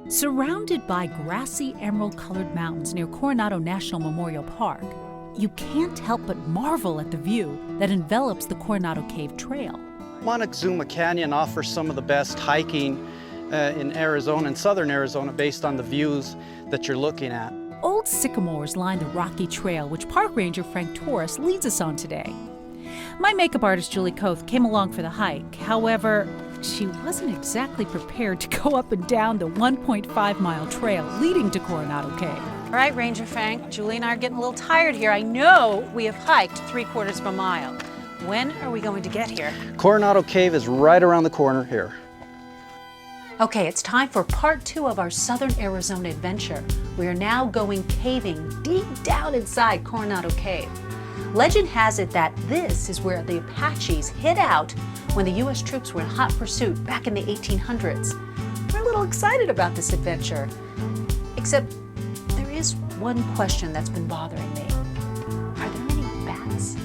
Surrounded by grassy emerald-colored mountains near Coronado National Memorial Park, you can't help but marvel at the view that envelops the Coronado Cave Trail. Montezuma Canyon offers some of the best hiking in Arizona and southern Arizona based on the views that you're looking at. Old sycamores line the rocky trail which Park Ranger Frank Torres leads us on today. My makeup artist Julie Koth came along for the hike. However, she wasn't exactly prepared to go up and down the 1.5-mile trail leading to Coronado Cave. All right, Ranger Frank, Julie and I are getting a little tired here. I know we have hiked 3/4 of a mile. When are we going to get here? Coronado Cave is right around the corner here. Okay, it's time for part 2 of our Southern Arizona adventure. We are now going caving deep down inside Coronado Cave. Legend has it that this is where the Apaches hid out when the U.S. troops were in hot pursuit back in the 1800s. We're a little excited about this adventure, except there is one question that's been bothering me. Are there any bats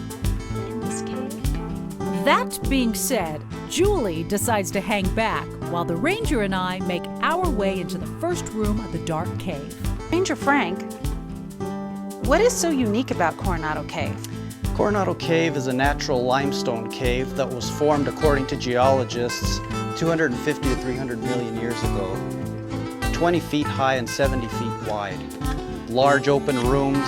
in this cave? That being said, Julie decides to hang back while the ranger and I make our way into the first room of the dark cave. Ranger Frank, what is so unique about Coronado Cave? Coronado Cave is a natural limestone cave that was formed, according to geologists, 250 to 300 million years ago. 20 feet high and 70 feet wide. Large open rooms.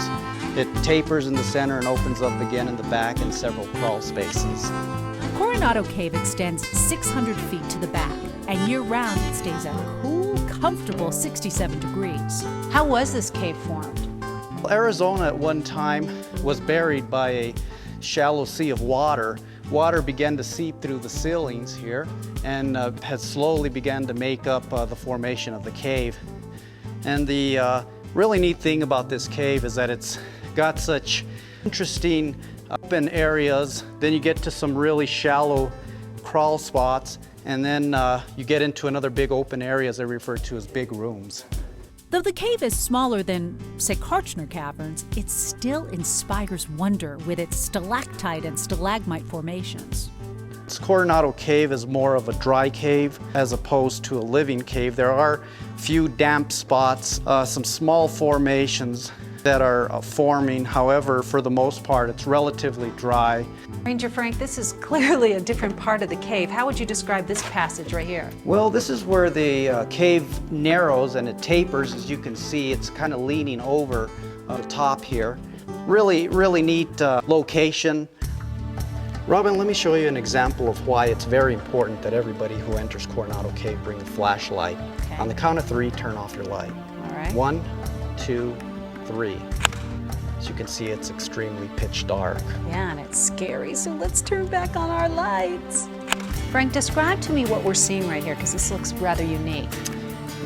It tapers in the center and opens up again in the back in several crawl spaces. Coronado Cave extends 600 feet to the back, and year-round it stays at a cool, comfortable 67 degrees. How was this cave formed? Arizona at one time was buried by a shallow sea of water. Water began to seep through the ceilings here and has slowly begun to make up the formation of the cave. And the really neat thing about this cave is that it's got such interesting open areas. Then you get to some really shallow crawl spots, and then you get into another big open areas they refer to as big rooms. Though the cave is smaller than, say, Kartchner Caverns, it still inspires wonder with its stalactite and stalagmite formations. This Coronado Cave is more of a dry cave as opposed to a living cave. There are few damp spots, some small formations that are forming. However, for the most part, it's relatively dry. Ranger Frank, this is clearly a different part of the cave. How would you describe this passage right here? Well, this is where the cave narrows and it tapers. As you can see, it's kind of leaning over the top here. Really, really neat location. Robin, let me show you an example of why it's very important that everybody who enters Coronado Cave bring a flashlight. Okay. On the count of 3, turn off your light. All right. 1, 2, 3. As you can see, it's extremely pitch dark. Yeah, and it's scary, so let's turn back on our lights. Frank, describe to me what we're seeing right here, because this looks rather unique.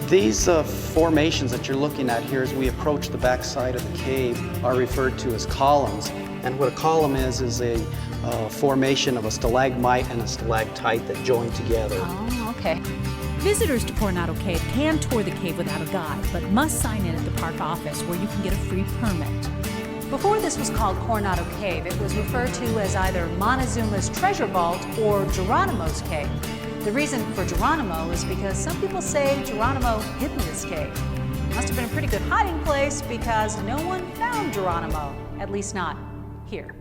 These formations that you're looking at here as we approach the back side of the cave are referred to as columns. And what a column is a formation of a stalagmite and a stalactite that join together. Oh, okay. Visitors to Coronado Cave can tour the cave without a guide, but must sign in at the park office where you can get a free permit. Before this was called Coronado Cave, it was referred to as either Montezuma's Treasure Vault or Geronimo's Cave. The reason for Geronimo is because some people say Geronimo hid in this cave. Must have been a pretty good hiding place because no one found Geronimo, at least not here.